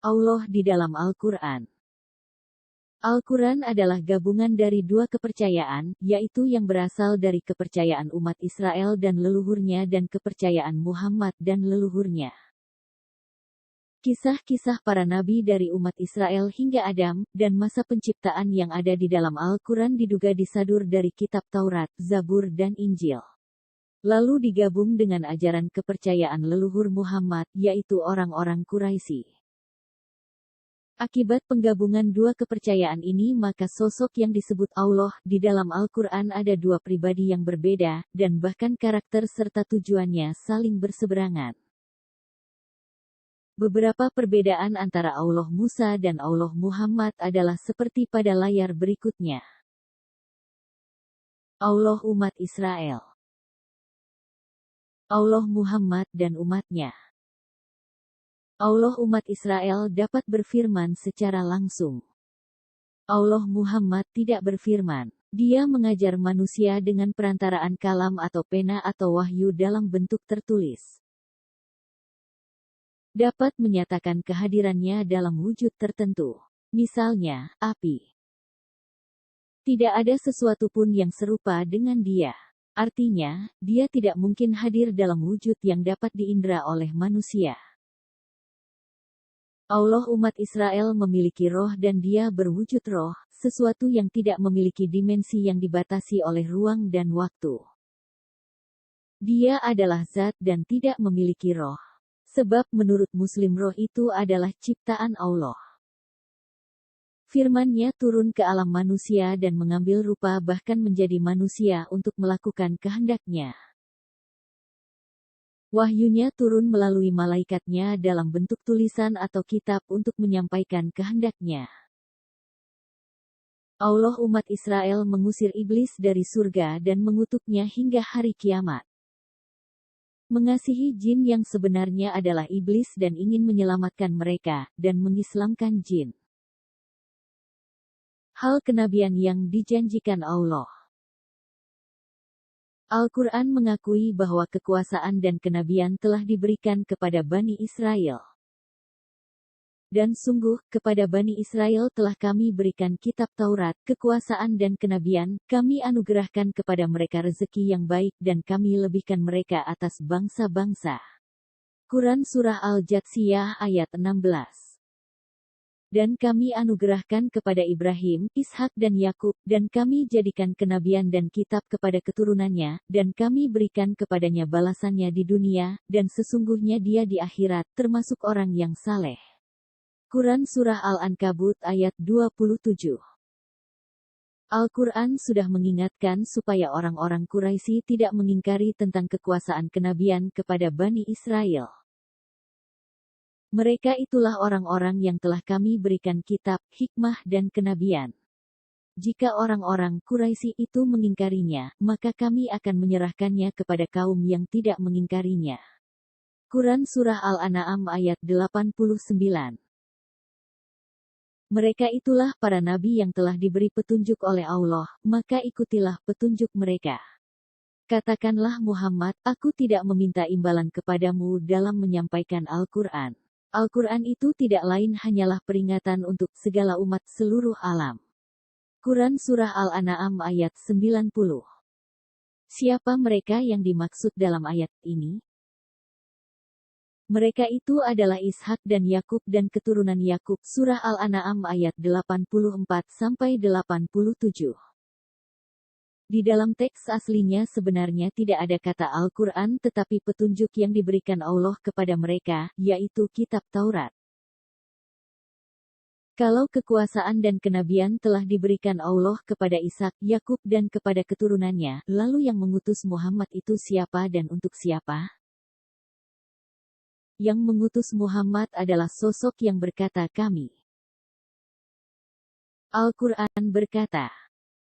Allah di dalam Al-Quran. Al-Quran adalah gabungan dari dua kepercayaan, yaitu yang berasal dari kepercayaan umat Israel dan leluhurnya dan kepercayaan Muhammad dan leluhurnya. Kisah-kisah para nabi dari umat Israel hingga Adam, dan masa penciptaan yang ada di dalam Al-Quran diduga disadur dari kitab Taurat, Zabur dan Injil. Lalu digabung dengan ajaran kepercayaan leluhur Muhammad, yaitu orang-orang Quraisy. Akibat penggabungan dua kepercayaan ini maka sosok yang disebut Allah di dalam Al-Quran ada dua pribadi yang berbeda, dan bahkan karakter serta tujuannya saling berseberangan. Beberapa perbedaan antara Allah Musa dan Allah Muhammad adalah seperti pada layar berikutnya. Allah umat Israel. Allah Muhammad dan umatnya. Allah umat Israel dapat berfirman secara langsung. Allah Muhammad tidak berfirman. Dia mengajar manusia dengan perantaraan kalam atau pena atau wahyu dalam bentuk tertulis. Dapat menyatakan kehadirannya dalam wujud tertentu. Misalnya, api. Tidak ada sesuatu pun yang serupa dengan dia. Artinya, dia tidak mungkin hadir dalam wujud yang dapat diindra oleh manusia. Allah umat Israel memiliki roh dan dia berwujud roh, sesuatu yang tidak memiliki dimensi yang dibatasi oleh ruang dan waktu. Dia adalah zat dan tidak memiliki roh. Sebab menurut Muslim roh itu adalah ciptaan Allah. Firman-Nya turun ke alam manusia dan mengambil rupa bahkan menjadi manusia untuk melakukan kehendak-Nya. Wahyunya turun melalui malaikatnya dalam bentuk tulisan atau kitab untuk menyampaikan kehendak-Nya. Allah umat Israel mengusir iblis dari surga dan mengutuknya hingga hari kiamat. Mengasihi jin yang sebenarnya adalah iblis dan ingin menyelamatkan mereka, dan mengislamkan jin. Hal kenabian yang dijanjikan Allah. Al-Quran mengakui bahwa kekuasaan dan kenabian telah diberikan kepada Bani Israel. Dan sungguh, kepada Bani Israel telah kami berikan kitab Taurat, kekuasaan dan kenabian, kami anugerahkan kepada mereka rezeki yang baik dan kami lebihkan mereka atas bangsa-bangsa. Quran Surah Al-Jathiyah ayat 16. Dan kami anugerahkan kepada Ibrahim, Ishak dan Yakub, dan kami jadikan kenabian dan kitab kepada keturunannya, dan kami berikan kepadanya balasannya di dunia, dan sesungguhnya dia di akhirat, termasuk orang yang saleh. Quran Surah Al-Ankabut ayat 27. Al-Quran sudah mengingatkan supaya orang-orang Quraisy tidak mengingkari tentang kekuasaan kenabian kepada Bani Israel. Mereka itulah orang-orang yang telah kami berikan kitab, hikmah dan kenabian. Jika orang-orang Quraisy itu mengingkarinya, maka kami akan menyerahkannya kepada kaum yang tidak mengingkarinya. Quran Surah Al-An'am ayat 89. Mereka itulah para nabi yang telah diberi petunjuk oleh Allah, maka ikutilah petunjuk mereka. Katakanlah Muhammad, aku tidak meminta imbalan kepadamu dalam menyampaikan Al-Quran. Al-Quran itu tidak lain hanyalah peringatan untuk segala umat seluruh alam. Quran Surah Al-An'am ayat 90. Siapa mereka yang dimaksud dalam ayat ini? Mereka itu adalah Ishak dan Yakub dan keturunan Yakub. Surah Al-An'am ayat 84-87. Di dalam teks aslinya sebenarnya tidak ada kata Al-Quran tetapi petunjuk yang diberikan Allah kepada mereka, yaitu kitab Taurat. Kalau kekuasaan dan kenabian telah diberikan Allah kepada Ishak, Yakub dan kepada keturunannya, lalu yang mengutus Muhammad itu siapa dan untuk siapa? Yang mengutus Muhammad adalah sosok yang berkata kami. Al-Quran berkata,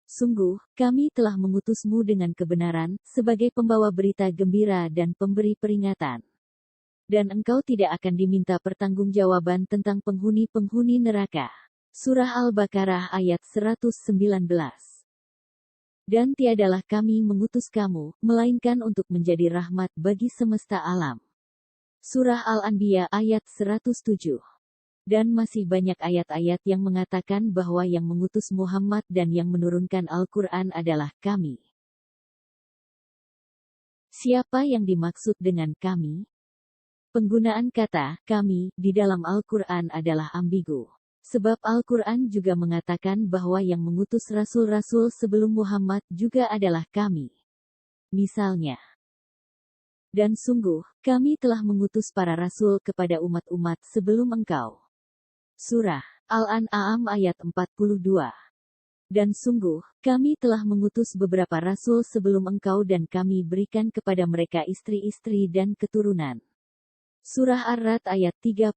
sungguh, kami telah mengutusmu dengan kebenaran, sebagai pembawa berita gembira dan pemberi peringatan. Dan engkau tidak akan diminta pertanggungjawaban tentang penghuni-penghuni neraka. Surah Al-Baqarah ayat 119. Dan tiadalah kami mengutus kamu, melainkan untuk menjadi rahmat bagi semesta alam. Surah Al-Anbiya ayat 107. Dan masih banyak ayat-ayat yang mengatakan bahwa yang mengutus Muhammad dan yang menurunkan Al-Quran adalah kami. Siapa yang dimaksud dengan kami? Penggunaan kata kami di dalam Al-Quran adalah ambigu. Sebab Al-Quran juga mengatakan bahwa yang mengutus rasul-rasul sebelum Muhammad juga adalah kami. Misalnya, dan sungguh, kami telah mengutus para rasul kepada umat-umat sebelum engkau. Surah Al-An'am ayat 42. Dan sungguh, kami telah mengutus beberapa rasul sebelum engkau dan kami berikan kepada mereka istri-istri dan keturunan. Surah Ar-Ra'd ayat 38.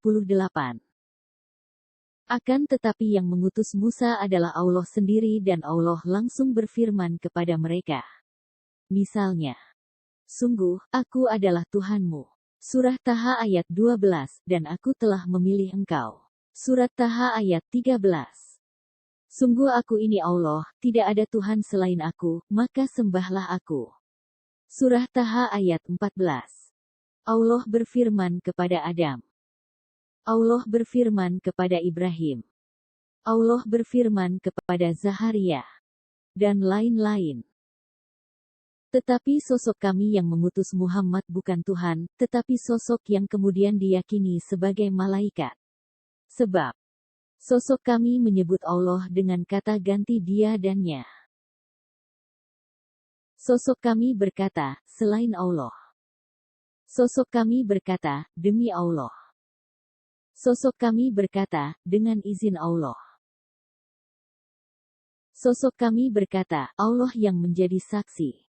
Akan tetapi yang mengutus Musa adalah Allah sendiri dan Allah langsung berfirman kepada mereka. Misalnya, sungguh, aku adalah Tuhanmu. Surah Taha ayat 12, dan aku telah memilih engkau. Surat Taha ayat 13. Sungguh aku ini Allah, tidak ada Tuhan selain aku, maka sembahlah aku. Surah Taha ayat 14. Allah berfirman kepada Adam. Allah berfirman kepada Ibrahim. Allah berfirman kepada Zaharia. Dan lain-lain. Tetapi sosok kami yang mengutus Muhammad bukan Tuhan, tetapi sosok yang kemudian diyakini sebagai malaikat. Sebab, sosok kami menyebut Allah dengan kata ganti dia dannya. Sosok kami berkata, selain Allah. Sosok kami berkata, demi Allah. Sosok kami berkata, dengan izin Allah. Sosok kami berkata, Allah yang menjadi saksi.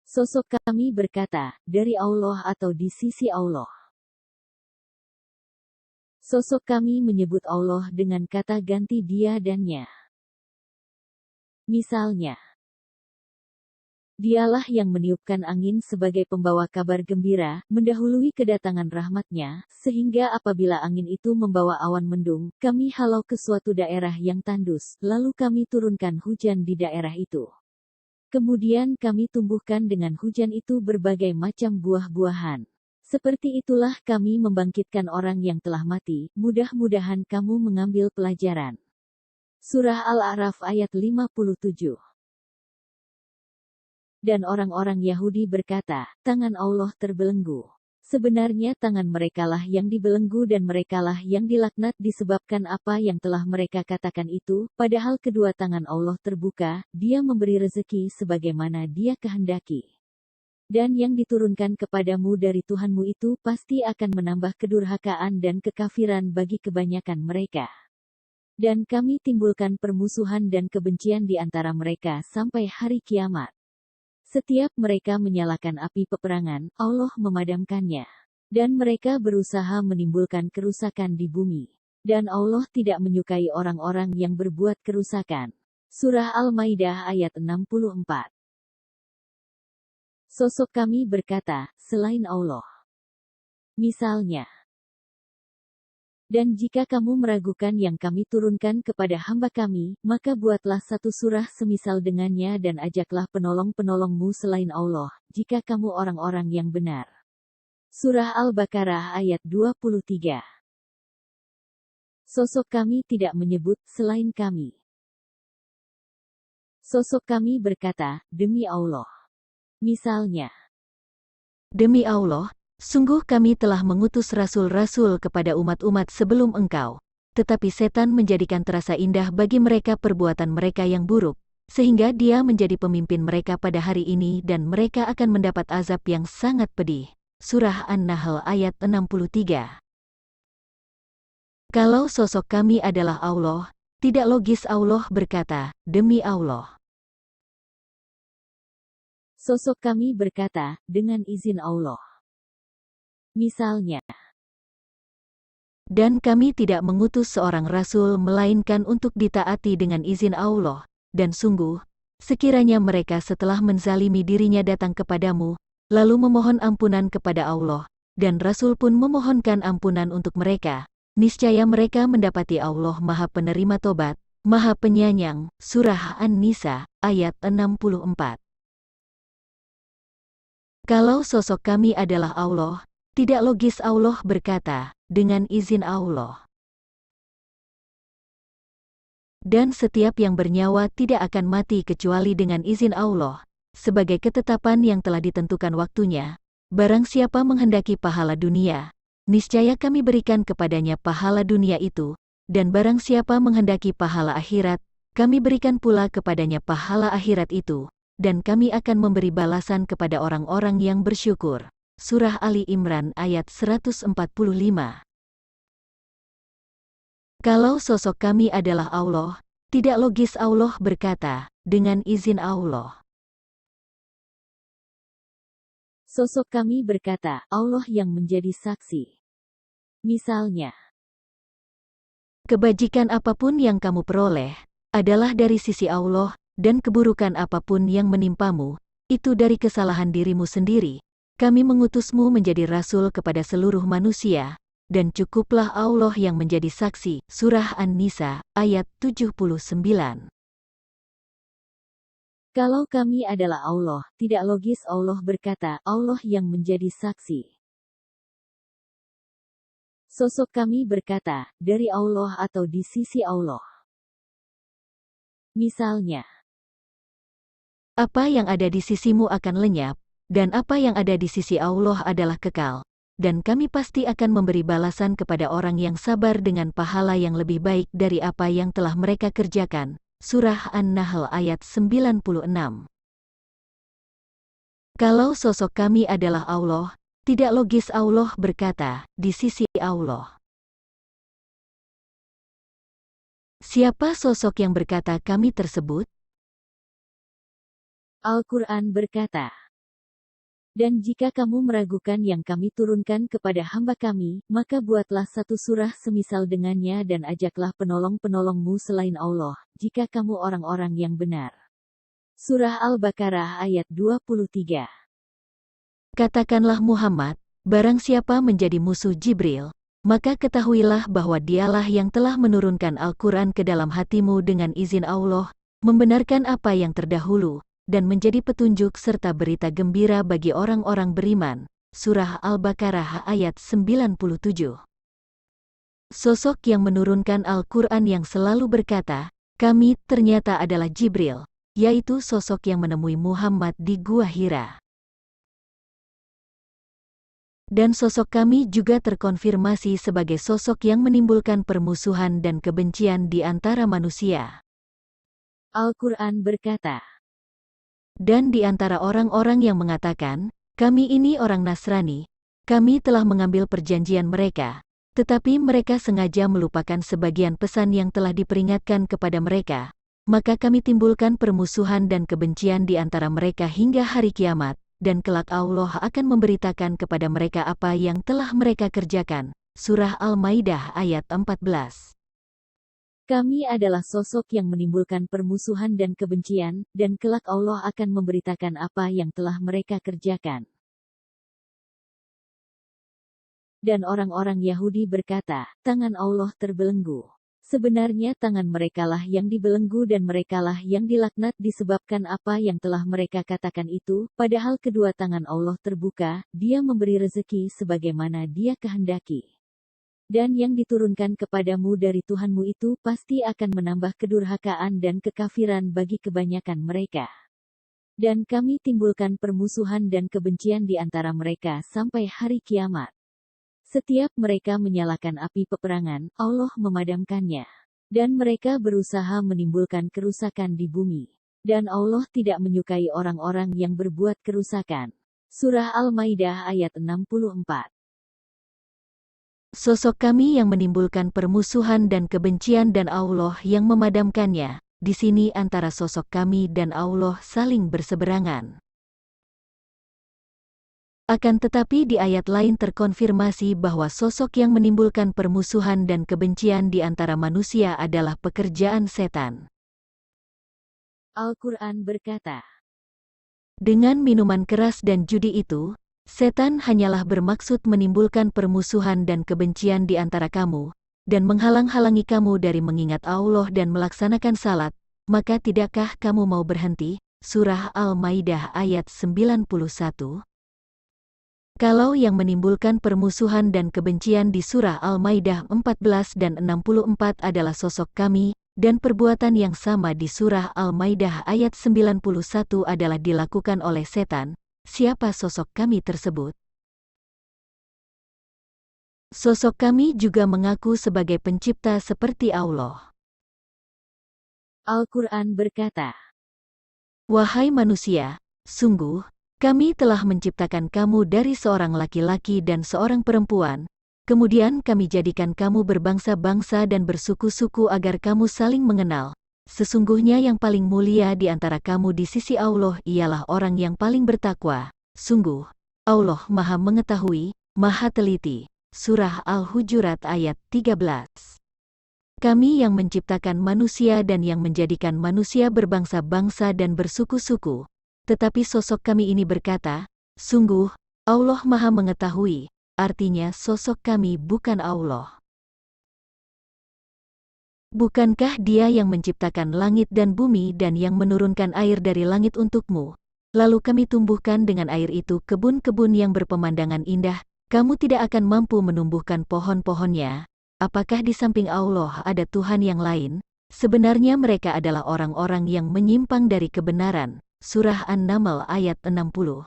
Sosok kami berkata, dari Allah atau di sisi Allah. Sosok kami menyebut Allah dengan kata ganti dia dannya. Misalnya, dialah yang meniupkan angin sebagai pembawa kabar gembira, mendahului kedatangan rahmatnya, sehingga apabila angin itu membawa awan mendung, kami halau ke suatu daerah yang tandus, lalu kami turunkan hujan di daerah itu. Kemudian kami tumbuhkan dengan hujan itu berbagai macam buah-buahan. Seperti itulah kami membangkitkan orang yang telah mati, mudah-mudahan kamu mengambil pelajaran. Surah Al-A'raf ayat 57. Dan orang-orang Yahudi berkata, tangan Allah terbelenggu. Sebenarnya tangan merekalah yang dibelenggu dan merekalah yang dilaknat disebabkan apa yang telah mereka katakan itu, padahal kedua tangan Allah terbuka, Dia memberi rezeki sebagaimana Dia kehendaki. Dan yang diturunkan kepadamu dari Tuhanmu itu pasti akan menambah kedurhakaan dan kekafiran bagi kebanyakan mereka. Dan kami timbulkan permusuhan dan kebencian di antara mereka sampai hari kiamat. Setiap mereka menyalakan api peperangan, Allah memadamkannya. Dan mereka berusaha menimbulkan kerusakan di bumi. Dan Allah tidak menyukai orang-orang yang berbuat kerusakan. Surah Al-Maidah ayat 64. Sosok kami berkata, selain Allah. Misalnya, dan jika kamu meragukan yang kami turunkan kepada hamba kami, maka buatlah satu surah semisal dengannya dan ajaklah penolong-penolongmu selain Allah, jika kamu orang-orang yang benar. Surah Al-Baqarah ayat 23. Sosok kami tidak menyebut selain kami. Sosok kami berkata, demi Allah. Misalnya, demi Allah, sungguh kami telah mengutus rasul-rasul kepada umat-umat sebelum engkau. Tetapi setan menjadikan terasa indah bagi mereka perbuatan mereka yang buruk, sehingga dia menjadi pemimpin mereka pada hari ini dan mereka akan mendapat azab yang sangat pedih. Surah An-Nahl ayat 63. Kalau sosok kami adalah Allah, tidak logis Allah berkata, demi Allah. Sosok kami berkata, dengan izin Allah. Misalnya, dan kami tidak mengutus seorang rasul melainkan untuk ditaati dengan izin Allah, dan sungguh, sekiranya mereka setelah menzalimi dirinya datang kepadamu, lalu memohon ampunan kepada Allah, dan rasul pun memohonkan ampunan untuk mereka, niscaya mereka mendapati Allah Maha Penerima Tobat, Maha Penyayang. Surah An-Nisa, ayat 64. Kalau sosok kami adalah Allah, tidak logis Allah berkata, dengan izin Allah. Dan setiap yang bernyawa tidak akan mati kecuali dengan izin Allah, sebagai ketetapan yang telah ditentukan waktunya. Barang siapa menghendaki pahala dunia, niscaya kami berikan kepadanya pahala dunia itu, dan barang siapa menghendaki pahala akhirat, kami berikan pula kepadanya pahala akhirat itu, dan kami akan memberi balasan kepada orang-orang yang bersyukur. Surah Ali Imran ayat 145. Kalau sosok kami adalah Allah, tidak logis Allah berkata, dengan izin Allah. Sosok kami berkata, Allah yang menjadi saksi. Misalnya, kebajikan apapun yang kamu peroleh, adalah dari sisi Allah, dan keburukan apapun yang menimpamu, itu dari kesalahan dirimu sendiri. Kami mengutusmu menjadi rasul kepada seluruh manusia, dan cukuplah Allah yang menjadi saksi. Surah An-Nisa, ayat 79. kalau kami adalah Allah, tidak logis Allah berkata, Allah yang menjadi saksi. Sosok kami berkata, dari Allah atau di sisi Allah. Misalnya, apa yang ada di sisimu akan lenyap, dan apa yang ada di sisi Allah adalah kekal, dan kami pasti akan memberi balasan kepada orang yang sabar dengan pahala yang lebih baik dari apa yang telah mereka kerjakan. Surah An-Nahl ayat 96. Kalau sosok kami adalah Allah, tidak logis Allah berkata, di sisi Allah. Siapa sosok yang berkata kami tersebut? Al-Quran berkata, dan jika kamu meragukan yang kami turunkan kepada hamba kami, maka buatlah satu surah semisal dengannya dan ajaklah penolong-penolongmu selain Allah, jika kamu orang-orang yang benar. Surah Al-Baqarah ayat 23. Katakanlah Muhammad, barang siapa menjadi musuh Jibril, maka ketahuilah bahwa dialah yang telah menurunkan Al-Quran ke dalam hatimu dengan izin Allah, membenarkan apa yang terdahulu, dan menjadi petunjuk serta berita gembira bagi orang-orang beriman. Surah Al-Baqarah ayat 97. Sosok yang menurunkan Al-Quran yang selalu berkata, kami ternyata adalah Jibril, yaitu sosok yang menemui Muhammad di Gua Hira. Dan sosok kami juga terkonfirmasi sebagai sosok yang menimbulkan permusuhan dan kebencian di antara manusia. Al-Quran berkata, dan di antara orang-orang yang mengatakan, kami ini orang Nasrani, kami telah mengambil perjanjian mereka, tetapi mereka sengaja melupakan sebagian pesan yang telah diperingatkan kepada mereka, maka kami timbulkan permusuhan dan kebencian di antara mereka hingga hari kiamat, dan kelak Allah akan memberitakan kepada mereka apa yang telah mereka kerjakan. Surah Al-Maidah ayat 14. Kami adalah sosok yang menimbulkan permusuhan dan kebencian, dan kelak Allah akan memberitakan apa yang telah mereka kerjakan. Dan orang-orang Yahudi berkata, tangan Allah terbelenggu. Sebenarnya tangan merekalah yang dibelenggu dan merekalah yang dilaknat disebabkan apa yang telah mereka katakan itu, padahal kedua tangan Allah terbuka, Dia memberi rezeki sebagaimana Dia kehendaki. Dan yang diturunkan kepadamu dari Tuhanmu itu pasti akan menambah kedurhakaan dan kekafiran bagi kebanyakan mereka. Dan kami timbulkan permusuhan dan kebencian di antara mereka sampai hari kiamat. Setiap mereka menyalakan api peperangan, Allah memadamkannya. Dan mereka berusaha menimbulkan kerusakan di bumi. Dan Allah tidak menyukai orang-orang yang berbuat kerusakan. Surah Al-Maidah ayat 64. Sosok kami yang menimbulkan permusuhan dan kebencian dan Allah yang memadamkannya. Di sini antara sosok kami dan Allah saling berseberangan. Akan tetapi di ayat lain terkonfirmasi bahwa sosok yang menimbulkan permusuhan dan kebencian di antara manusia adalah pekerjaan setan. Al-Quran berkata, dengan minuman keras dan judi itu, setan hanyalah bermaksud menimbulkan permusuhan dan kebencian di antara kamu, dan menghalang-halangi kamu dari mengingat Allah dan melaksanakan salat, maka tidakkah kamu mau berhenti? Surah Al-Maidah ayat 91. Kalau yang menimbulkan permusuhan dan kebencian di surah Al-Maidah 14 dan 64 adalah sosok kami, dan perbuatan yang sama di surah Al-Maidah ayat 91 adalah dilakukan oleh setan, siapa sosok kami tersebut? Sosok kami juga mengaku sebagai pencipta seperti Allah. Al-Quran berkata, Wahai manusia, sungguh, kami telah menciptakan kamu dari seorang laki-laki dan seorang perempuan, kemudian kami jadikan kamu berbangsa-bangsa dan bersuku-suku agar kamu saling mengenal. Sesungguhnya yang paling mulia di antara kamu di sisi Allah ialah orang yang paling bertakwa. Sungguh, Allah Maha Mengetahui, Maha Teliti. Surah Al-Hujurat ayat 13. Kami yang menciptakan manusia dan yang menjadikan manusia berbangsa-bangsa dan bersuku-suku. Tetapi sosok kami ini berkata, sungguh, Allah Maha Mengetahui, artinya sosok kami bukan Allah. Bukankah Dia yang menciptakan langit dan bumi dan yang menurunkan air dari langit untukmu? Lalu kami tumbuhkan dengan air itu kebun-kebun yang berpemandangan indah, kamu tidak akan mampu menumbuhkan pohon-pohonnya. Apakah di samping Allah ada Tuhan yang lain? Sebenarnya mereka adalah orang-orang yang menyimpang dari kebenaran. Surah An-Naml ayat 60.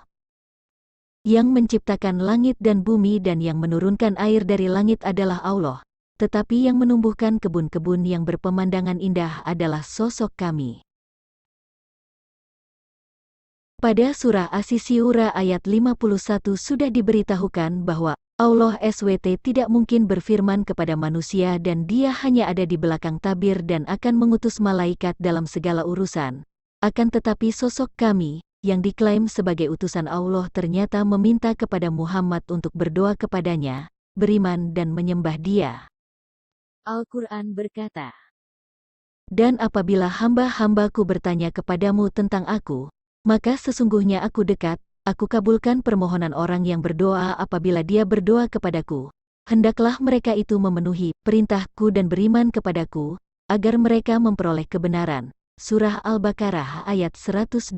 Yang menciptakan langit dan bumi dan yang menurunkan air dari langit adalah Allah. Tetapi yang menumbuhkan kebun-kebun yang berpemandangan indah adalah sosok kami. Pada surah As-Syura ayat 51 sudah diberitahukan bahwa Allah SWT tidak mungkin berfirman kepada manusia dan Dia hanya ada di belakang tabir dan akan mengutus malaikat dalam segala urusan. Akan tetapi sosok kami, yang diklaim sebagai utusan Allah ternyata meminta kepada Muhammad untuk berdoa kepadanya, beriman dan menyembah Dia. Al-Quran berkata, Dan apabila hamba-hambaku bertanya kepadamu tentang aku, maka sesungguhnya aku dekat, aku kabulkan permohonan orang yang berdoa apabila dia berdoa kepadaku. Hendaklah mereka itu memenuhi perintahku dan beriman kepadaku, agar mereka memperoleh kebenaran. Surah Al-Baqarah ayat 186.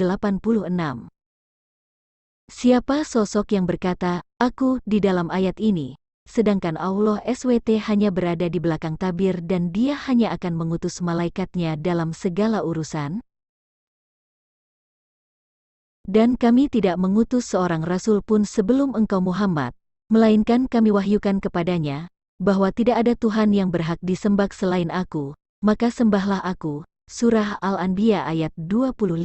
Siapa sosok yang berkata, aku di dalam ayat ini, sedangkan Allah SWT hanya berada di belakang tabir dan Dia hanya akan mengutus malaikatnya dalam segala urusan? Dan kami tidak mengutus seorang rasul pun sebelum engkau Muhammad, melainkan kami wahyukan kepadanya, bahwa tidak ada Tuhan yang berhak disembah selain aku, maka sembahlah aku. Surah Al-Anbiya ayat 25.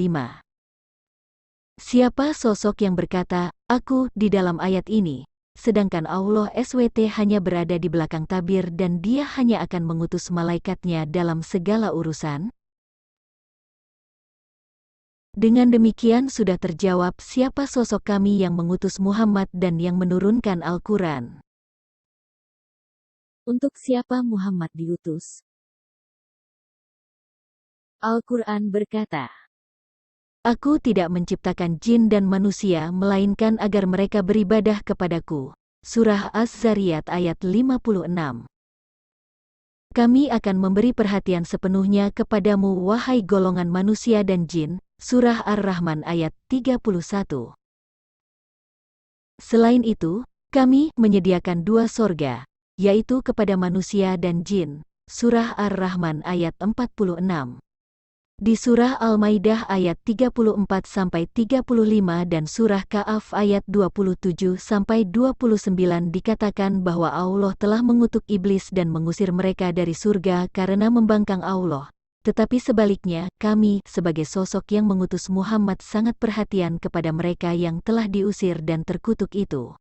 Siapa sosok yang berkata, aku di dalam ayat ini, sedangkan Allah SWT hanya berada di belakang tabir dan Dia hanya akan mengutus malaikatnya dalam segala urusan? Dengan demikian sudah terjawab siapa sosok kami yang mengutus Muhammad dan yang menurunkan Al-Quran. untuk siapa Muhammad diutus? Al-Quran berkata, Aku tidak menciptakan jin dan manusia melainkan agar mereka beribadah kepadaku. Surah Az-Zariyat ayat 56. Kami akan memberi perhatian sepenuhnya kepadamu wahai golongan manusia dan jin. Surah Ar-Rahman ayat 31. Selain itu, kami menyediakan 2 sorga, yaitu kepada manusia dan jin. Surah Ar-Rahman ayat 46. Di surah Al-Maidah ayat 34-35 dan surah Ka'af ayat 27-29 dikatakan bahwa Allah telah mengutuk iblis dan mengusir mereka dari surga karena membangkang Allah. Tetapi sebaliknya, kami sebagai sosok yang mengutus Muhammad sangat perhatian kepada mereka yang telah diusir dan terkutuk itu.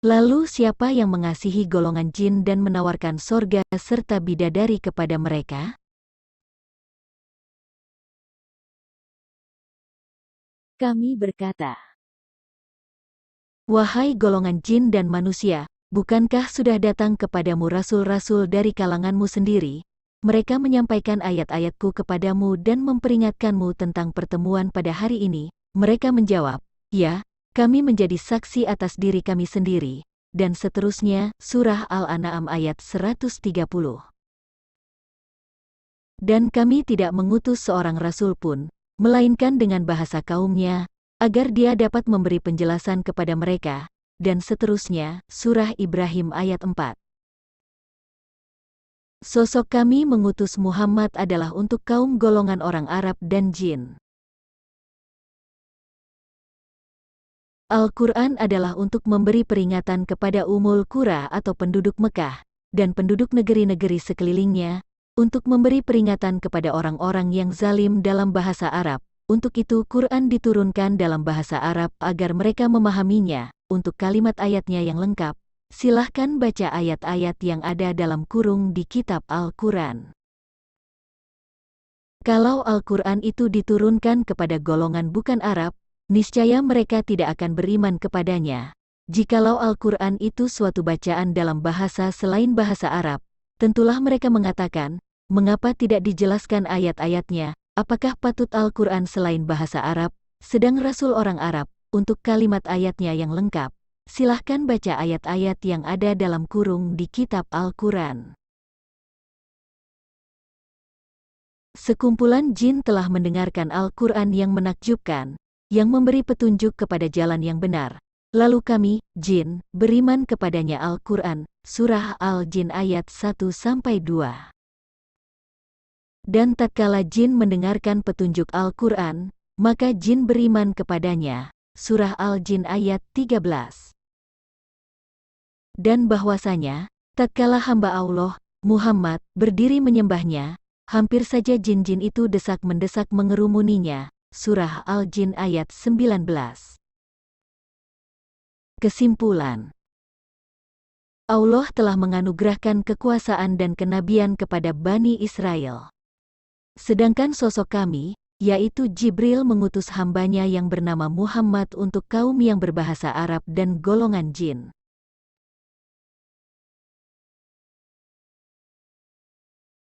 Lalu siapa yang mengasihi golongan jin dan menawarkan sorga serta bidadari kepada mereka? kami berkata, Wahai golongan jin dan manusia, bukankah sudah datang kepadamu rasul-rasul dari kalanganmu sendiri? Mereka menyampaikan ayat-ayatku kepadamu dan memperingatkanmu tentang pertemuan pada hari ini. Mereka menjawab, ya, kami menjadi saksi atas diri kami sendiri. Dan seterusnya, surah Al-An'am ayat 130. Dan kami tidak mengutus seorang rasul pun, melainkan dengan bahasa kaumnya, agar dia dapat memberi penjelasan kepada mereka, dan seterusnya. Surah Ibrahim ayat 4. Sosok kami mengutus Muhammad adalah untuk kaum golongan orang Arab dan jin. Al-Quran adalah untuk memberi peringatan kepada Umul Qura atau penduduk Mekah, dan penduduk negeri-negeri sekelilingnya, untuk memberi peringatan kepada orang-orang yang zalim dalam bahasa Arab. Untuk itu Quran diturunkan dalam bahasa Arab agar mereka memahaminya. Untuk kalimat ayatnya yang lengkap, silahkan baca ayat-ayat yang ada dalam kurung di kitab Al-Quran. Kalau Al-Quran itu diturunkan kepada golongan bukan Arab, niscaya mereka tidak akan beriman kepadanya. Jikalau Al-Quran itu suatu bacaan dalam bahasa selain bahasa Arab, tentulah mereka mengatakan, mengapa tidak dijelaskan ayat-ayatnya? Apakah patut Al-Quran selain bahasa Arab, sedang Rasul orang Arab? Untuk kalimat ayatnya yang lengkap, silahkan baca ayat-ayat yang ada dalam kurung di kitab Al-Quran. Sekumpulan jin telah mendengarkan Al-Quran yang menakjubkan, yang memberi petunjuk kepada jalan yang benar. Lalu kami, jin, beriman kepadanya. Al-Quran, Surah Al-Jin ayat 1-2. Dan tatkala jin mendengarkan petunjuk Al-Quran, maka jin beriman kepadanya. Surah Al-Jin ayat 13. Dan bahwasanya, tatkala hamba Allah, Muhammad, berdiri menyembahnya, hampir saja jin-jin itu desak-mendesak mengerumuninya. Surah Al-Jin ayat 19. Kesimpulan: Allah telah menganugerahkan kekuasaan dan kenabian kepada Bani Israel. Sedangkan sosok kami, yaitu Jibril, mengutus hambanya yang bernama Muhammad untuk kaum yang berbahasa Arab dan golongan jin.